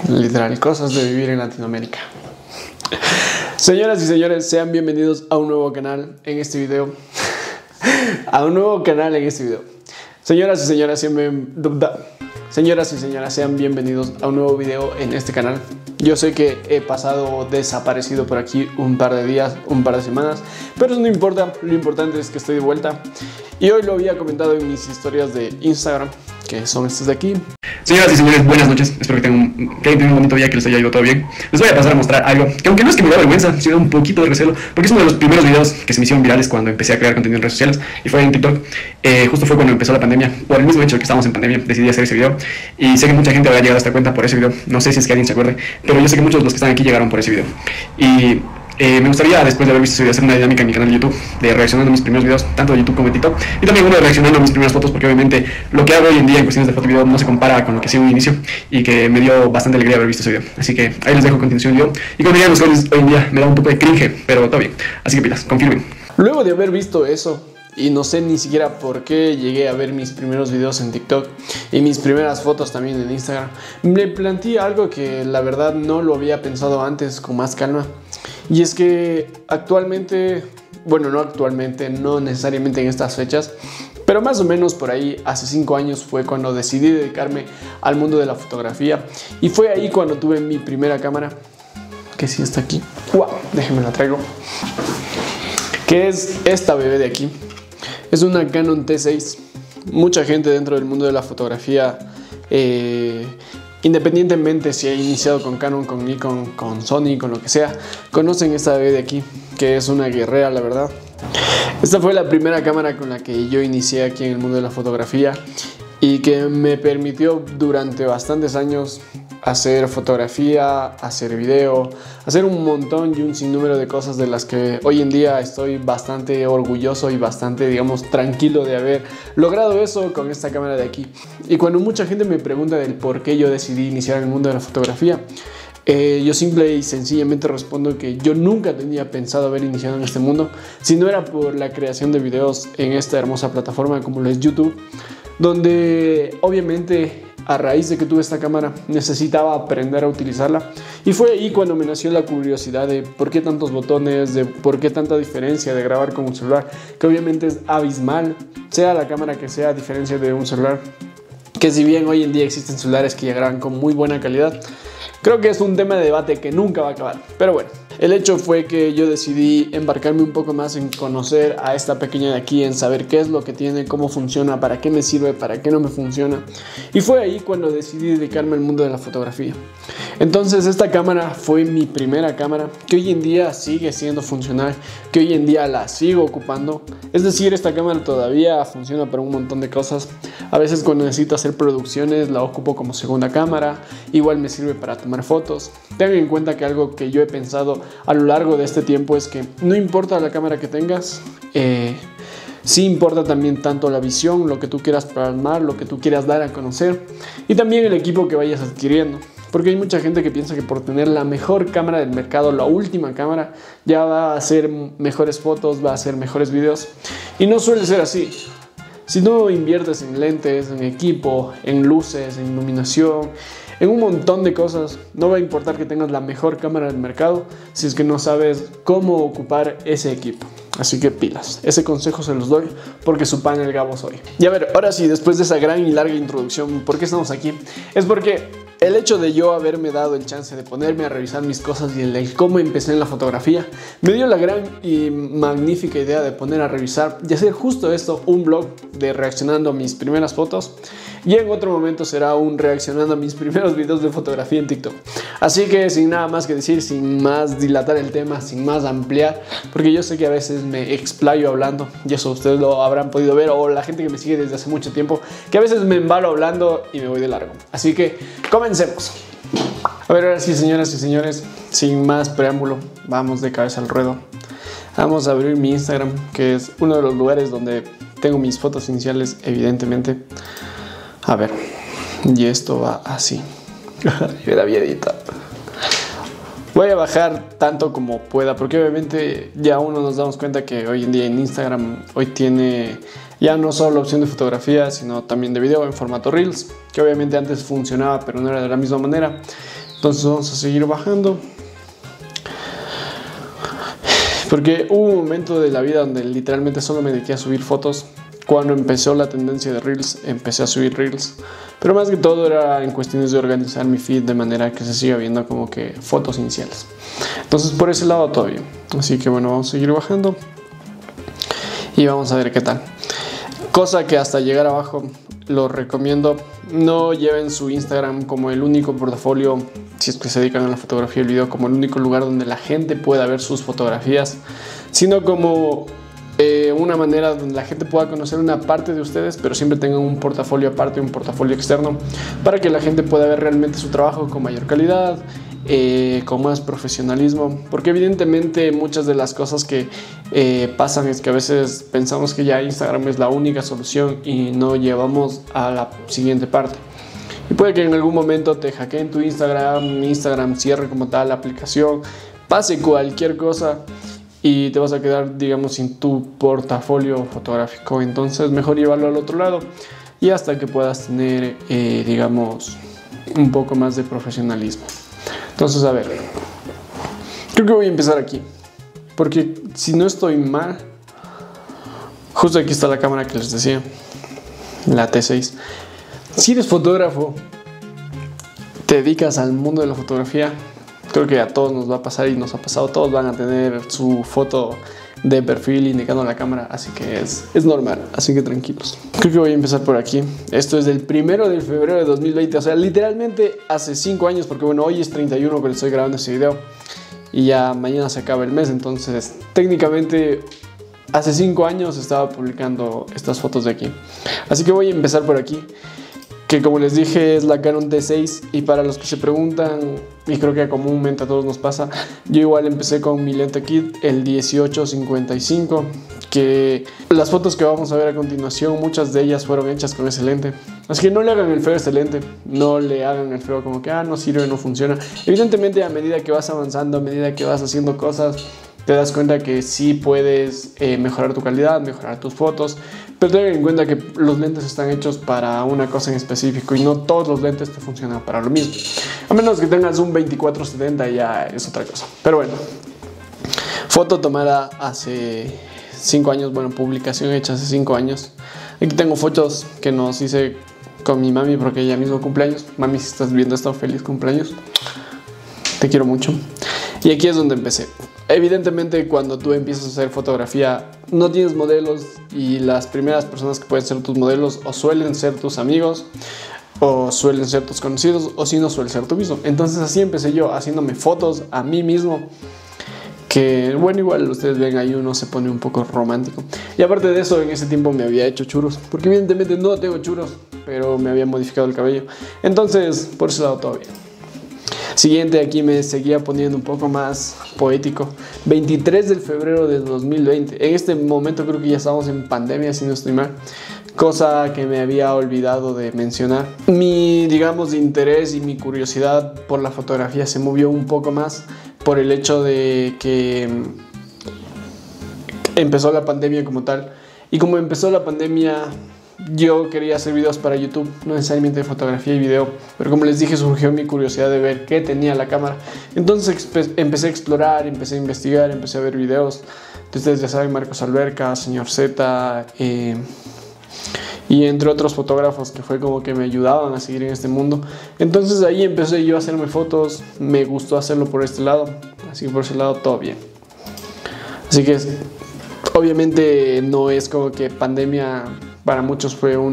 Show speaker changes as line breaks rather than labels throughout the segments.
Literal, cosas de vivir en Latinoamérica. Señoras y señores, sean bienvenidos a un nuevo canal en este video. Señoras y señores, sean bienvenidos a un nuevo video en este canal. Yo sé que he pasado desaparecido por aquí un par de días, un par de semanas, pero eso no importa, lo importante es que estoy de vuelta. Y hoy lo había comentado en mis historias de Instagram, que son estas de aquí.
Señoras y señores, buenas noches. Espero que hayan tenido un bonito día, que les haya ido todo bien. Les voy a pasar a mostrar algo que, aunque no es que me da vergüenza, sino un poquito de recelo, porque es uno de los primeros videos que se me hicieron virales cuando empecé a crear contenido en redes sociales, y fue en TikTok. Justo fue cuando empezó la pandemia. Por el mismo hecho de que estábamos en pandemia, decidí hacer ese video, y sé que mucha gente habrá llegado a esta cuenta por ese video. No sé si es que alguien se acuerde, pero yo sé que muchos de los que están aquí llegaron por ese video. Y me gustaría, después de haber visto ese video, hacer una dinámica en mi canal de YouTube de reaccionando a mis primeros videos, tanto de YouTube como de TikTok, y también uno de reaccionando a mis primeras fotos, porque obviamente lo que hago hoy en día en cuestiones de foto y video no se compara con lo que hacía en un inicio, y que me dio bastante alegría haber visto ese video. Así que ahí les dejo a continuación el video, y como dirían los jóvenes hoy en día, me da un poco de cringe, pero todo bien, así que pilas, confirmen.
Luego de haber visto eso, y no sé ni siquiera por qué llegué a ver mis primeros videos en TikTok y mis primeras fotos también en Instagram, me planteé algo que la verdad no lo había pensado antes con más calma. Y es que actualmente, bueno, no necesariamente en estas fechas, pero más o menos por ahí, hace 5 años fue cuando decidí dedicarme al mundo de la fotografía. Y fue ahí cuando tuve mi primera cámara, que sí está aquí. ¡Wow! Déjenme la traigo. Que es esta bebé de aquí. Es una Canon T6. Mucha gente dentro del mundo de la fotografía, independientemente si ha iniciado con Canon, con Nikon, con Sony, con lo que sea, conocen esta bebé de aquí, que es una guerrera, la verdad. Esta fue la primera cámara con la que yo inicié aquí en el mundo de la fotografía y que me permitió durante bastantes años hacer fotografía, hacer video, hacer un montón y un sinnúmero de cosas de las que hoy en día estoy bastante orgulloso y bastante, digamos, tranquilo de haber logrado eso con esta cámara de aquí. Y cuando mucha gente me pregunta del por qué yo decidí iniciar el mundo de la fotografía, yo simple y sencillamente respondo que yo nunca tenía pensado haber iniciado en este mundo si no era por la creación de videos en esta hermosa plataforma como lo es YouTube, donde obviamente a raíz de que tuve esta cámara necesitaba aprender a utilizarla, y fue ahí cuando me nació la curiosidad de por qué tantos botones, de por qué tanta diferencia de grabar con un celular, que obviamente es abismal, sea la cámara que sea, a diferencia de un celular, que si bien hoy en día existen celulares que ya graban con muy buena calidad, creo que es un tema de debate que nunca va a acabar. Pero bueno, el hecho fue que yo decidí embarcarme un poco más en conocer a esta pequeña de aquí, en saber qué es lo que tiene, cómo funciona, para qué me sirve, para qué no me funciona. Y fue ahí cuando decidí dedicarme al mundo de la fotografía. Entonces esta cámara fue mi primera cámara, que hoy en día sigue siendo funcional, que hoy en día la sigo ocupando. Es decir, esta cámara todavía funciona para un montón de cosas. A veces cuando necesito hacer producciones la ocupo como segunda cámara, igual me sirve para tomar fotos. Tengan en cuenta que algo que yo he pensado a lo largo de este tiempo es que no importa la cámara que tengas, sí importa también tanto la visión, lo que tú quieras plasmar, lo que tú quieras dar a conocer, y también el equipo que vayas adquiriendo. Porque hay mucha gente que piensa que por tener la mejor cámara del mercado, la última cámara, ya va a hacer mejores fotos, va a hacer mejores videos. Y no suele ser así. Si no inviertes en lentes, en equipo, en luces, en iluminación, en un montón de cosas, no va a importar que tengas la mejor cámara del mercado si es que no sabes cómo ocupar ese equipo. Así que pilas, ese consejo se los doy porque su pan el Gabo soy. Y a ver, ahora sí, después de esa gran y larga introducción, ¿por qué estamos aquí? Es porque el hecho de yo haberme dado el chance de ponerme a revisar mis cosas y el cómo empecé en la fotografía me dio la gran y magnífica idea de poner a revisar y hacer justo esto, un blog de reaccionando a mis primeras fotos, y en otro momento será un reaccionando a mis primeros videos de fotografía en TikTok. Así que sin nada más que decir, sin más dilatar el tema, sin más ampliar, porque yo sé que a veces me explayo hablando, y eso ustedes lo habrán podido ver, o la gente que me sigue desde hace mucho tiempo, que a veces me embalo hablando y me voy de largo. Así que comencemos. A ver, ahora sí, señoras y señores, sin más preámbulo, vamos de cabeza al ruedo. Vamos a abrir mi Instagram, que es uno de los lugares donde tengo mis fotos iniciales, evidentemente. A ver, y esto va así. Yo la había editado. Voy a bajar tanto como pueda, porque obviamente ya uno nos damos cuenta que hoy en día en Instagram hoy tiene ya no solo la opción de fotografía, sino también de video en formato Reels, que obviamente antes funcionaba, pero no era de la misma manera. Entonces vamos a seguir bajando. Porque hubo un momento de la vida donde literalmente solo me dediqué a subir fotos. Cuando empezó la tendencia de Reels, empecé a subir Reels. Pero más que todo era en cuestiones de organizar mi feed de manera que se siga viendo como que fotos iniciales. Entonces por ese lado todo bien. Así que bueno, vamos a seguir bajando. Y vamos a ver qué tal. Cosa que hasta llegar abajo lo recomiendo. No lleven su Instagram como el único portafolio, si es que se dedican a la fotografía y el video, como el único lugar donde la gente pueda ver sus fotografías, sino como una manera donde la gente pueda conocer una parte de ustedes, pero siempre tengan un portafolio aparte, un portafolio externo, para que la gente pueda ver realmente su trabajo con mayor calidad, con más profesionalismo. Porque evidentemente muchas de las cosas que pasan es que a veces pensamos que ya Instagram es la única solución y no llevamos a la siguiente parte. Y puede que en algún momento te hackeen tu Instagram cierre como tal la aplicación, pase cualquier cosa y te vas a quedar, digamos, sin tu portafolio fotográfico. Entonces mejor llevarlo al otro lado y hasta que puedas tener, digamos, un poco más de profesionalismo. Entonces, a ver, creo que voy a empezar aquí, porque si no estoy mal, justo aquí está la cámara que les decía, la T6. Si eres fotógrafo, te dedicas al mundo de la fotografía, creo que a todos nos va a pasar y nos ha pasado, todos van a tener su foto de perfil indicando la cámara, así que es normal, así que tranquilos. Creo que voy a empezar por aquí. Esto es del 1 de febrero de 2020, o sea, literalmente hace 5 años, porque bueno, hoy es 31 cuando estoy grabando este video y ya mañana se acaba el mes, entonces técnicamente hace 5 años estaba publicando estas fotos de aquí. Así que voy a empezar por aquí, que como les dije es la Canon T6, y para los que se preguntan, y creo que comúnmente a todos nos pasa, yo igual empecé con mi lente kit, el 18-55, que las fotos que vamos a ver a continuación, muchas de ellas fueron hechas con ese lente. Así que no le hagan el feo a este lente, no le hagan el feo como que no sirve, no funciona. Evidentemente a medida que vas avanzando, a medida que vas haciendo cosas, te das cuenta que sí puedes mejorar tu calidad, mejorar tus fotos, pero ten en cuenta que los lentes están hechos para una cosa en específico y no todos los lentes te funcionan para lo mismo. A menos que tengas un 24-70 ya es otra cosa. Pero bueno, foto tomada hace 5 años, bueno, publicación hecha hace 5 años. Aquí tengo fotos que nos hice con mi mami porque ella mismo cumpleaños. Mami, si estás viendo esto, feliz cumpleaños. Te quiero mucho. Y aquí es donde empecé. Evidentemente cuando tú empiezas a hacer fotografía no tienes modelos y las primeras personas que pueden ser tus modelos o suelen ser tus amigos o suelen ser tus conocidos o si no suele ser tú mismo. Entonces así empecé yo, haciéndome fotos a mí mismo, que bueno, igual ustedes ven ahí uno se pone un poco romántico. Y aparte de eso, en ese tiempo me había hecho churros, porque evidentemente no tengo churros, pero me había modificado el cabello. Entonces por ese lado todo bien. Siguiente, aquí me seguía poniendo un poco más poético. 23 de febrero de 2020. En este momento creo que ya estamos en pandemia, si no estoy mal. Cosa que me había olvidado de mencionar. Mi, digamos, interés y mi curiosidad por la fotografía se movió un poco más por el hecho de que empezó la pandemia como tal. Y como empezó la pandemia, yo quería hacer videos para YouTube, no necesariamente de fotografía y video, pero como les dije, surgió mi curiosidad de ver qué tenía la cámara. Entonces empecé a explorar, empecé a investigar, empecé a ver videos. Ustedes ya saben, Marcos Alberca, Señor Z, y entre otros fotógrafos que fue como que me ayudaban a seguir en este mundo. Entonces ahí empecé yo a hacerme fotos, me gustó hacerlo por este lado, así que por ese lado todo bien. Así que obviamente no es como que pandemia para muchos fue un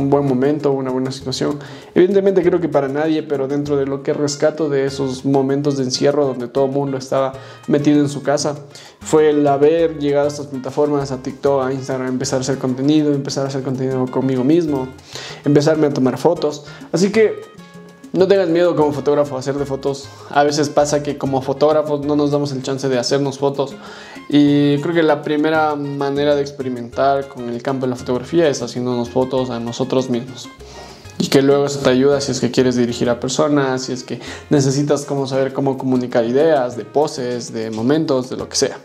buen momento, una buena situación. Evidentemente creo que para nadie, pero dentro de lo que rescato de esos momentos de encierro donde todo el mundo estaba metido en su casa, fue el haber llegado a estas plataformas, a TikTok, a Instagram, empezar a hacer contenido conmigo mismo, empezarme a tomar fotos. Así que no tengas miedo como fotógrafo a hacer de fotos. A veces pasa que como fotógrafos no nos damos el chance de hacernos fotos. Y creo que la primera manera de experimentar con el campo de la fotografía es haciéndonos fotos a nosotros mismos. Y que luego eso te ayuda si es que quieres dirigir a personas, si es que necesitas saber cómo comunicar ideas, de poses, de momentos, de lo que sea.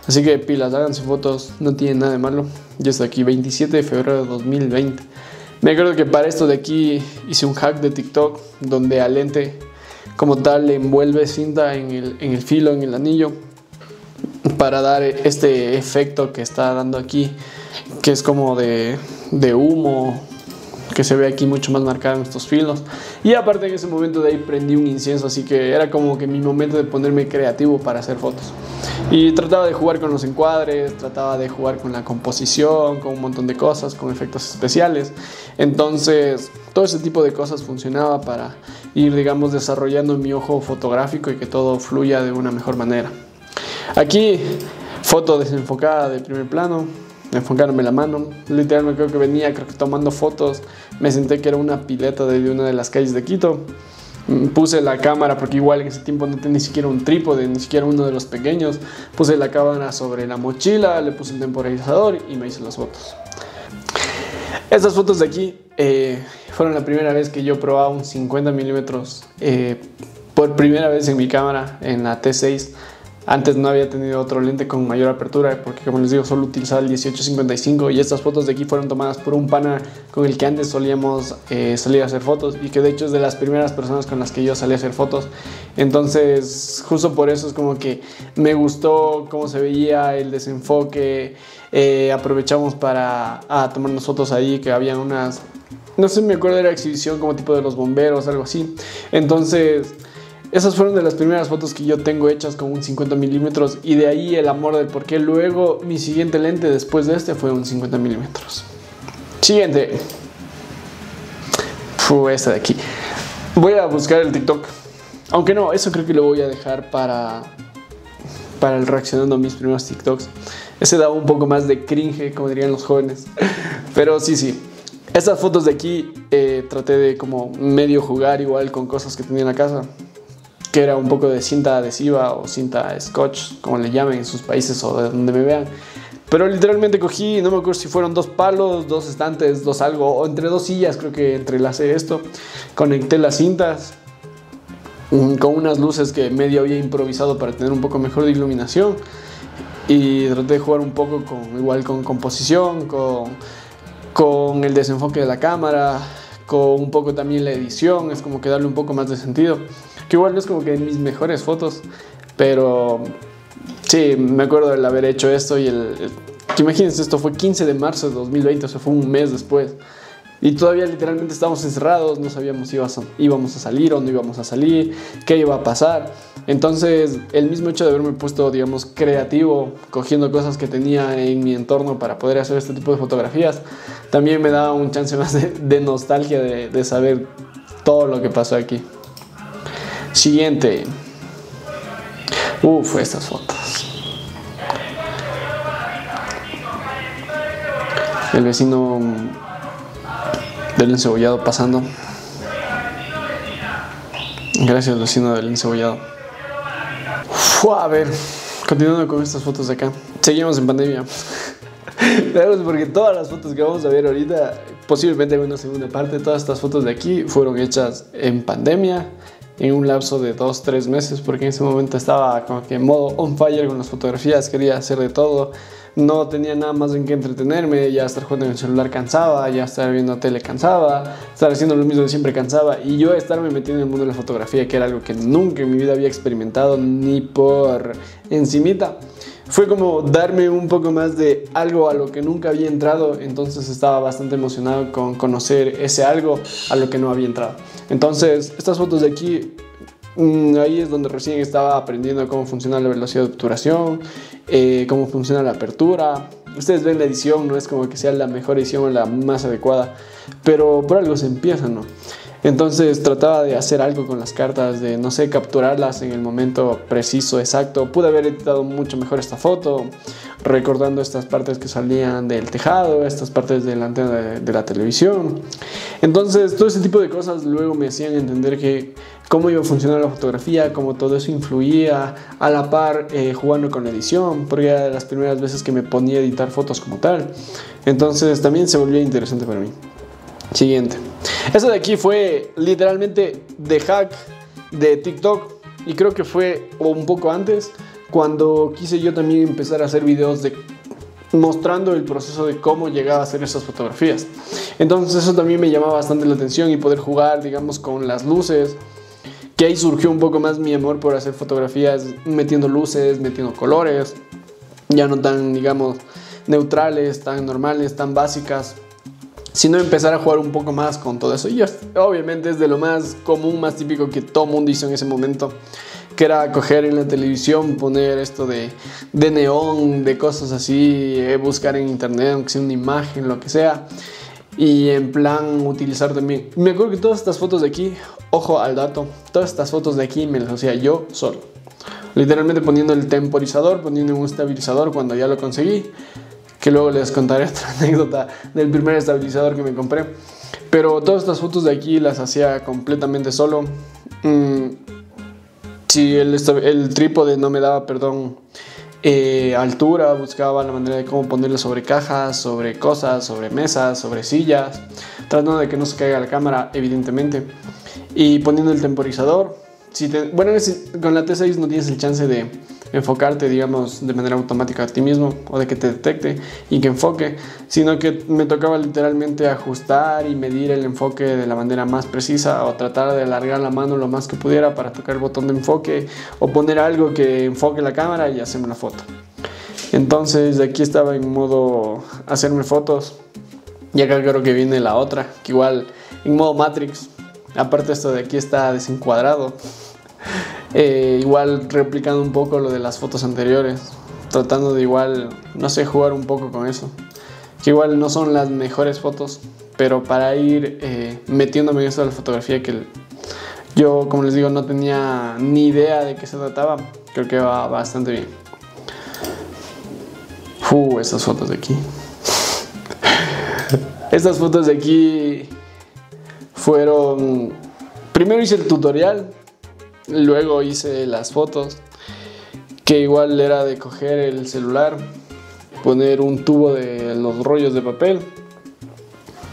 Así que pilas, háganse fotos, no tiene nada de malo. Yo estoy aquí 27 de febrero de 2020. Me acuerdo que para esto de aquí hice un hack de TikTok donde al lente como tal le envuelve cinta en el filo, en el anillo, para dar este efecto que está dando aquí, que es como de humo, que se ve aquí mucho más marcado en estos filos. Y aparte en ese momento de ahí prendí un incienso, así que era como que mi momento de ponerme creativo para hacer fotos. Y trataba de jugar con los encuadres, trataba de jugar con la composición, con un montón de cosas, con efectos especiales. Entonces todo ese tipo de cosas funcionaba para ir, digamos, desarrollando mi ojo fotográfico y que todo fluya de una mejor manera. Aquí, foto desenfocada de primer plano, enfocarme la mano. Literalmente creo que tomando fotos. Me senté que era una pileta de una de las calles de Quito. Puse la cámara, porque igual en ese tiempo no tenía ni siquiera un trípode, ni siquiera uno de los pequeños. Puse la cámara sobre la mochila, le puse el temporalizador y me hice las fotos. Estas fotos de aquí fueron la primera vez que yo probaba un 50 milímetros por primera vez en mi cámara, en la T6. Antes no había tenido otro lente con mayor apertura, porque como les digo, solo utilizaba el 18-55, y estas fotos de aquí fueron tomadas por un pana con el que antes solíamos salir a hacer fotos, y que de hecho es de las primeras personas con las que yo salí a hacer fotos. Entonces justo por eso es como que me gustó cómo se veía el desenfoque. Aprovechamos para tomarnos fotos ahí, que había unas, no sé, me acuerdo, era exhibición como tipo de los bomberos, algo así. Entonces esas fueron de las primeras fotos que yo tengo hechas con un 50 milímetros, y de ahí el amor del por qué luego mi siguiente lente después de este fue un 50 milímetros. Siguiente. Esta de aquí. Voy a buscar el TikTok. Aunque no, eso creo que lo voy a dejar para el reaccionando a mis primeros TikToks. Ese daba un poco más de cringe, como dirían los jóvenes. Pero sí. Estas fotos de aquí traté de como medio jugar igual con cosas que tenía en la casa, que era un poco de cinta adhesiva o cinta scotch, como le llamen en sus países o de donde me vean. Pero literalmente cogí, no me acuerdo si fueron 2 palos, 2 estantes, 2 algo, o entre 2 sillas, creo que entrelacé esto. Conecté las cintas con unas luces que medio había improvisado para tener un poco mejor de iluminación. Y traté de jugar un poco igual con composición, con el desenfoque de la cámara, con un poco también la edición. Es como que darle un poco más de sentido. Que igual no es como que mis mejores fotos, pero sí, me acuerdo del haber hecho esto. Y que imagínense, esto fue 15 de marzo de 2020, o sea, fue un mes después. Y todavía literalmente estábamos encerrados, no sabíamos si íbamos a salir o no íbamos a salir, qué iba a pasar. Entonces, el mismo hecho de haberme puesto, digamos, creativo, cogiendo cosas que tenía en mi entorno para poder hacer este tipo de fotografías, también me daba un chance más de nostalgia de saber todo lo que pasó aquí. Siguiente. Estas fotos. El vecino del encebollado pasando. Gracias, vecino del encebollado. A ver, continuando con estas fotos de acá. Seguimos en pandemia. Porque todas las fotos que vamos a ver ahorita, posiblemente en una segunda parte, todas estas fotos de aquí fueron hechas en pandemia, en un lapso de 2-3 meses, porque en ese momento estaba como que en modo on fire con las fotografías, quería hacer de todo, no tenía nada más en qué entretenerme, ya estar jugando en el celular cansaba, ya estar viendo tele cansaba, estar haciendo lo mismo de siempre cansaba, y yo estarme metiendo en el mundo de la fotografía, que era algo que nunca en mi vida había experimentado ni por encimita. Fue como darme un poco más de algo a lo que nunca había entrado. Entonces estaba bastante emocionado con conocer ese algo a lo que no había entrado. Entonces estas fotos de aquí, ahí es donde recién estaba aprendiendo cómo funciona la velocidad de obturación, cómo funciona la apertura. Ustedes ven la edición, no es como que sea la mejor edición o la más adecuada, pero por algo se empieza, ¿no? Entonces trataba de hacer algo con las cartas, de, no sé, capturarlas en el momento preciso, exacto. Pude haber editado mucho mejor esta foto, recordando estas partes que salían del tejado, estas partes de la antena de la televisión. Entonces todo ese tipo de cosas luego me hacían entender que cómo iba a funcionar la fotografía, cómo todo eso influía, a la par jugando con la edición, porque era de las primeras veces que me ponía a editar fotos como tal. Entonces también se volvía interesante para mí. Siguiente. Esto de aquí fue literalmente de hack de TikTok, y creo que fue un poco antes, cuando quise yo también empezar a hacer videos mostrando el proceso de cómo llegaba a hacer esas fotografías. Entonces eso también me llamaba bastante la atención, y poder jugar, digamos, con las luces, que ahí surgió un poco más mi amor por hacer fotografías metiendo luces, metiendo colores, ya no tan, digamos, neutrales, tan normales, tan básicas, sino empezar a jugar un poco más con todo eso. Y obviamente es de lo más común, más típico que todo mundo hizo en ese momento, que era coger en la televisión, poner esto de neón, de cosas así, buscar en internet, aunque sea una imagen, lo que sea, y en plan utilizar también. Me acuerdo que todas estas fotos de aquí, ojo al dato, todas estas fotos de aquí me las hacía yo solo, literalmente poniendo el temporizador, poniendo un estabilizador cuando ya lo conseguí, que luego les contaré otra anécdota del primer estabilizador que me compré. Pero todas estas fotos de aquí las hacía completamente solo. Si el trípode no me daba, altura, buscaba la manera de cómo ponerlo sobre cajas, sobre cosas, sobre mesas, sobre sillas, tratando de que no se caiga la cámara, evidentemente, y poniendo el temporizador. Con la T6 no tienes el chance de enfocarte, digamos, de manera automática a ti mismo, o de que te detecte y que enfoque, sino que me tocaba literalmente ajustar y medir el enfoque de la manera más precisa, o tratar de alargar la mano lo más que pudiera para tocar el botón de enfoque, o poner algo que enfoque la cámara y hacerme una foto. Entonces aquí estaba en modo hacerme fotos, y acá creo que viene la otra, que igual en modo Matrix. Aparte esto de aquí está desencuadrado, igual replicando un poco lo de las fotos anteriores, tratando de igual, no sé, jugar un poco con eso, que igual no son las mejores fotos, pero para ir metiéndome en eso de la fotografía, que yo, como les digo, no tenía ni idea de qué se trataba, creo que va bastante bien. Estas fotos de aquí. Estas fotos de aquí fueron... Primero hice el tutorial, luego hice las fotos, que igual era de coger el celular, poner un tubo de los rollos de papel,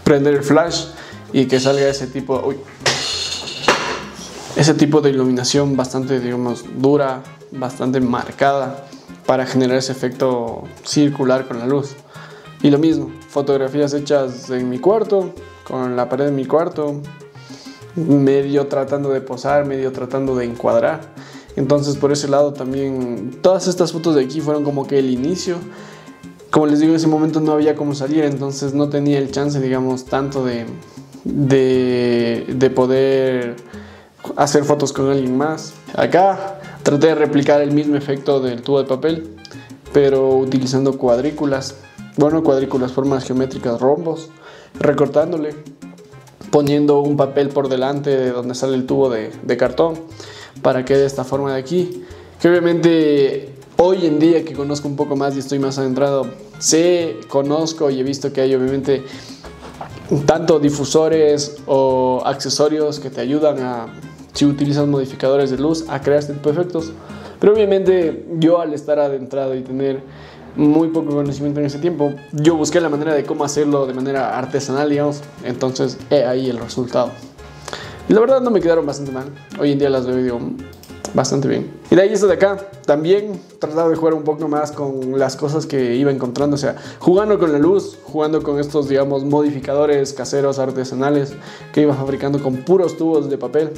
prender el flash y que salga ese tipo de iluminación bastante, digamos, dura, bastante marcada, para generar ese efecto circular con la luz. Y lo mismo, fotografías hechas en mi cuarto, con la pared de mi cuarto, medio tratando de posar, medio tratando de encuadrar. Entonces por ese lado también todas estas fotos de aquí fueron como que el inicio. Como les digo, en ese momento no había cómo salir, entonces no tenía el chance, digamos, tanto de poder hacer fotos con alguien más. Acá traté de replicar el mismo efecto del tubo de papel, pero utilizando cuadrículas, formas geométricas, rombos, recortándole, poniendo un papel por delante de donde sale el tubo de cartón, para que de esta forma de aquí, que obviamente hoy en día que conozco un poco más y estoy más adentrado, conozco y he visto que hay obviamente tanto difusores o accesorios que te ayudan a, si utilizas modificadores de luz, a crear este tipo de efectos. Pero obviamente yo, al estar adentrado y tener muy poco conocimiento en ese tiempo, yo busqué la manera de cómo hacerlo de manera artesanal, digamos. Entonces he ahí el resultado. Y la verdad no me quedaron bastante mal. Hoy en día las veo y digo, bastante bien. Y de ahí esto de acá, también trataba de jugar un poco más con las cosas que iba encontrando. O sea, jugando con la luz, jugando con estos, digamos, modificadores caseros, artesanales, que iba fabricando con puros tubos de papel.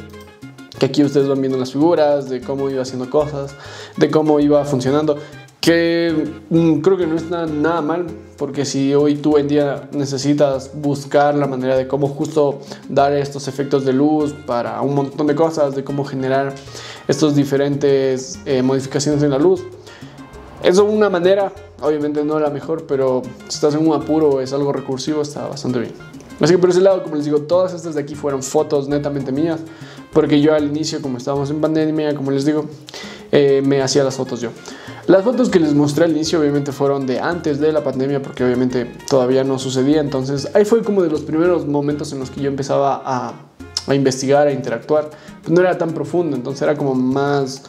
Que aquí ustedes van viendo las figuras, de cómo iba haciendo cosas, de cómo iba funcionando. Que creo que no está nada mal, porque si hoy tú en día necesitas buscar la manera de cómo justo dar estos efectos de luz para un montón de cosas, de cómo generar estos diferentes modificaciones en la luz, eso es una manera, obviamente no la mejor, pero si estás en un apuro, es algo recursivo, está bastante bien. Así que por ese lado, como les digo, todas estas de aquí fueron fotos netamente mías, porque yo al inicio, como estábamos en pandemia, como les digo, me hacía las fotos yo. Las fotos que les mostré al inicio obviamente fueron de antes de la pandemia, porque obviamente todavía no sucedía. Entonces ahí fue como de los primeros momentos en los que yo empezaba a investigar, a interactuar. Pues no era tan profundo, entonces era como más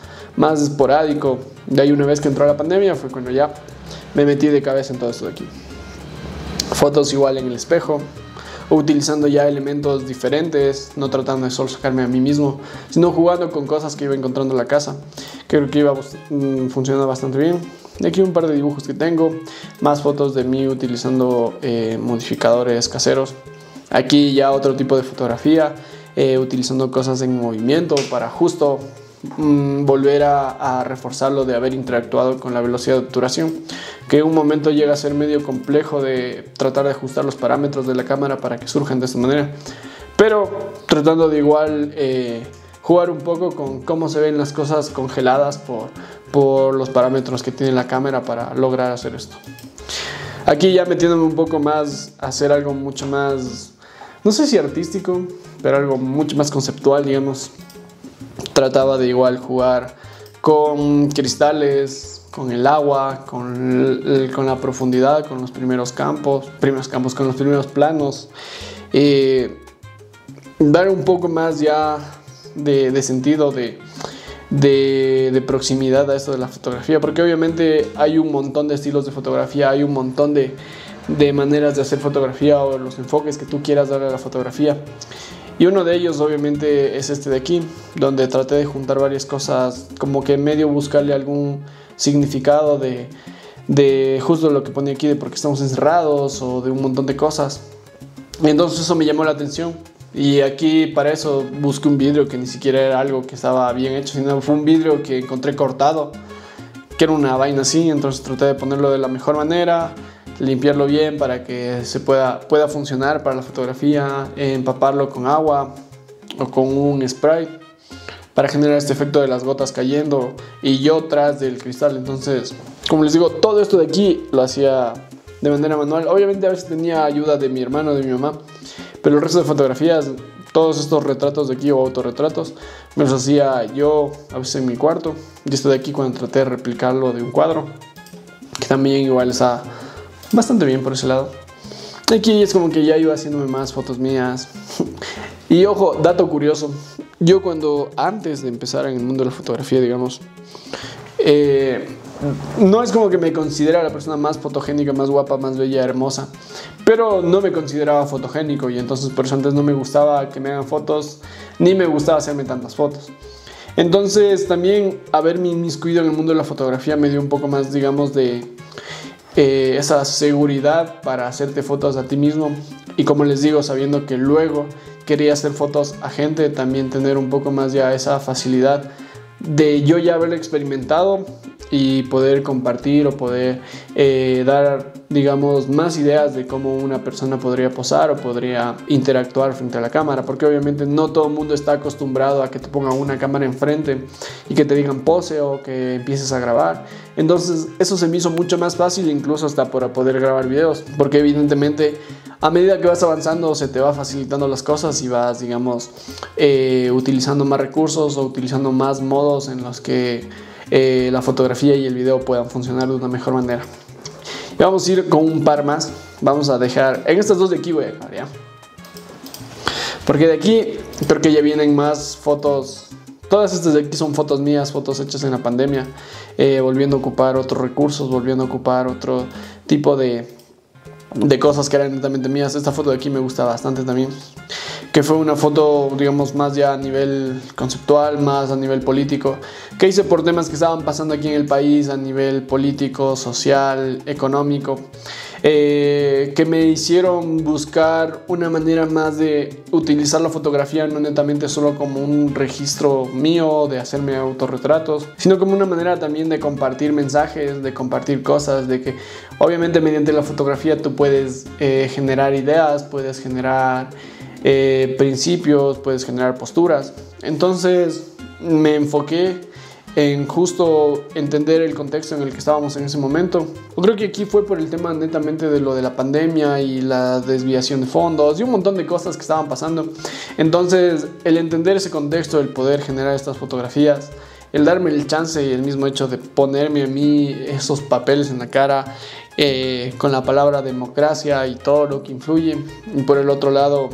esporádico. De ahí, una vez que entró la pandemia, fue cuando ya me metí de cabeza en todo esto de aquí. Fotos igual en el espejo, utilizando ya elementos diferentes, no tratando de solo sacarme a mí mismo, sino jugando con cosas que iba encontrando en la casa. Creo que iba funcionando bastante bien. Y aquí un par de dibujos que tengo, más fotos de mí utilizando modificadores caseros. Aquí ya otro tipo de fotografía, utilizando cosas en movimiento para justo volver a reforzarlo de haber interactuado con la velocidad de obturación, que en un momento llega a ser medio complejo de tratar de ajustar los parámetros de la cámara para que surjan de esta manera, pero tratando de igual jugar un poco con cómo se ven las cosas congeladas por los parámetros que tiene la cámara para lograr hacer esto. Aquí ya metiéndome un poco más a hacer algo mucho más, no sé si artístico, pero algo mucho más conceptual, digamos. Trataba de igual jugar con cristales, con el agua, con la profundidad, con los primeros campos, con los primeros planos. Dar un poco más ya de sentido, de proximidad a esto de la fotografía, porque obviamente hay un montón de estilos de fotografía, hay un montón de maneras de hacer fotografía o los enfoques que tú quieras darle a la fotografía. Y uno de ellos obviamente es este de aquí, donde traté de juntar varias cosas, como que medio buscarle algún significado de justo lo que pone aquí, de por qué estamos encerrados o de un montón de cosas. Entonces eso me llamó la atención. Y aquí para eso busqué un vidrio que ni siquiera era algo que estaba bien hecho, sino fue un vidrio que encontré cortado, que era una vaina así. Entonces traté de ponerlo de la mejor manera, limpiarlo bien para que se pueda funcionar para la fotografía, empaparlo con agua o con un spray para generar este efecto de las gotas cayendo y yo tras del cristal. Entonces, como les digo, todo esto de aquí lo hacía de manera manual. Obviamente a veces tenía ayuda de mi hermano, de mi mamá, pero el resto de fotografías, todos estos retratos de aquí o autorretratos, me los hacía yo a veces en mi cuarto. Y esto de aquí cuando traté de replicarlo de un cuadro, que también igual está bastante bien por ese lado. Aquí es como que ya iba haciéndome más fotos mías. Y ojo, dato curioso, yo antes de empezar en el mundo de la fotografía, digamos, no es como que me considera la persona más fotogénica, más guapa, más bella, hermosa, pero no me consideraba fotogénico y entonces por eso antes no me gustaba que me hagan fotos, ni me gustaba hacerme tantas fotos. Entonces también haberme inmiscuido en el mundo de la fotografía me dio un poco más, digamos, de esa seguridad para hacerte fotos a ti mismo. Y como les digo, sabiendo que luego quería hacer fotos a gente, también tener un poco más ya esa facilidad de yo ya haberlo experimentado y poder compartir o poder dar, digamos, más ideas de cómo una persona podría posar o podría interactuar frente a la cámara, porque obviamente no todo el mundo está acostumbrado a que te pongan una cámara enfrente y que te digan pose o que empieces a grabar. Entonces eso se me hizo mucho más fácil, incluso hasta para poder grabar videos, porque evidentemente a medida que vas avanzando se te va facilitando las cosas y vas, digamos, utilizando más recursos o utilizando más modos en los que la fotografía y el video puedan funcionar de una mejor manera. Y vamos a ir con un par más. Vamos a dejar, en estas dos de aquí voy a dejar ya, porque de aquí creo que ya vienen más fotos. Todas estas de aquí son fotos mías, fotos hechas en la pandemia, volviendo a ocupar otros recursos, volviendo a ocupar otro tipo de cosas que eran netamente mías. Esta foto de aquí me gusta bastante también, que fue una foto, digamos, más ya a nivel conceptual, más a nivel político, que hice por temas que estaban pasando aquí en el país a nivel político, social, económico, que me hicieron buscar una manera más de utilizar la fotografía no netamente solo como un registro mío de hacerme autorretratos, sino como una manera también de compartir mensajes, de compartir cosas, de que obviamente mediante la fotografía tú puedes generar ideas, puedes generar principios, puedes generar posturas. Entonces me enfoqué en justo entender el contexto en el que estábamos en ese momento. Yo creo que aquí fue por el tema netamente de lo de la pandemia y la desviación de fondos y un montón de cosas que estaban pasando. Entonces el entender ese contexto, el poder generar estas fotografías, el darme el chance y el mismo hecho de ponerme a mí esos papeles en la cara con la palabra democracia y todo lo que influye, y por el otro lado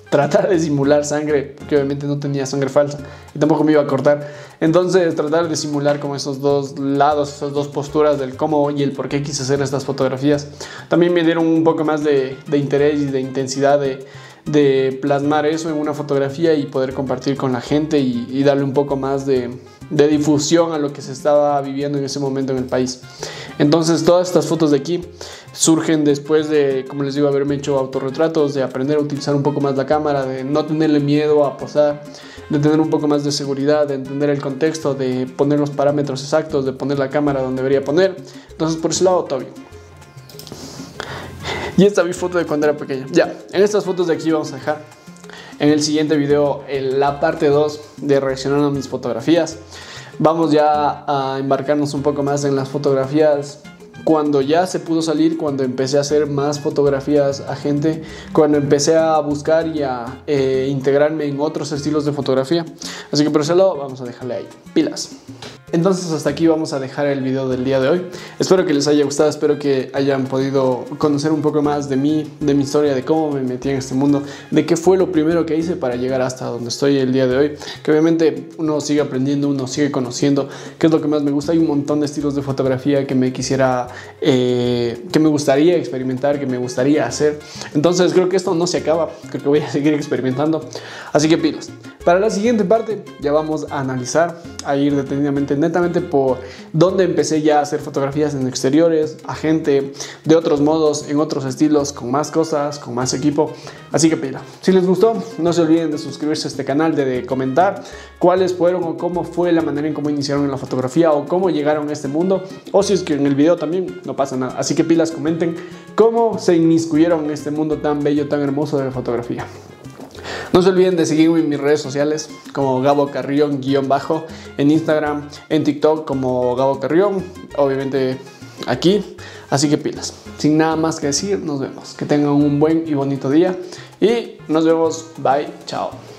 tratar de simular sangre, porque obviamente no tenía sangre falsa y tampoco me iba a cortar. Entonces tratar de simular como esos dos lados, esas dos posturas del cómo y el por qué quise hacer estas fotografías, también me dieron un poco más de interés y de intensidad de plasmar eso en una fotografía y poder compartir con la gente y darle un poco más de difusión a lo que se estaba viviendo en ese momento en el país. Entonces todas estas fotos de aquí surgen después de, como les digo, haberme hecho autorretratos, de aprender a utilizar un poco más la cámara, de no tenerle miedo a posar, de tener un poco más de seguridad, de entender el contexto, de poner los parámetros exactos, de poner la cámara donde debería poner. Entonces por ese lado todo bien. Y esta es mi foto de cuando era pequeño. Ya, en estas fotos de aquí vamos a dejar. En el siguiente video, en la parte 2 de reaccionando a mis fotografías, vamos ya a embarcarnos un poco más en las fotografías cuando ya se pudo salir, cuando empecé a hacer más fotografías a gente, cuando empecé a buscar y a integrarme en otros estilos de fotografía. Así que por ese lado vamos a dejarle ahí, pilas. Entonces hasta aquí vamos a dejar el video del día de hoy. Espero que les haya gustado, espero que hayan podido conocer un poco más de mí, de mi historia, de cómo me metí en este mundo, de qué fue lo primero que hice para llegar hasta donde estoy el día de hoy. Que obviamente uno sigue aprendiendo, uno sigue conociendo qué es lo que más me gusta. Hay un montón de estilos de fotografía que me quisiera, que me gustaría experimentar, que me gustaría hacer. Entonces creo que esto no se acaba, creo que voy a seguir experimentando. Así que pilas. Para la siguiente parte ya vamos a analizar, a ir detenidamente, netamente por dónde empecé ya a hacer fotografías en exteriores, a gente de otros modos, en otros estilos, con más cosas, con más equipo. Así que pila. Si les gustó, no se olviden de suscribirse a este canal, de comentar cuáles fueron o cómo fue la manera en cómo iniciaron en la fotografía o cómo llegaron a este mundo. O si es que en el video también, no pasa nada. Así que pilas, comenten cómo se inmiscuyeron en este mundo tan bello, tan hermoso de la fotografía. No se olviden de seguirme en mis redes sociales como Gabo Carrión _ en Instagram, en TikTok como Gabo Carrión, obviamente aquí. Así que pilas. Sin nada más que decir, nos vemos. Que tengan un buen y bonito día y nos vemos. Bye, chao.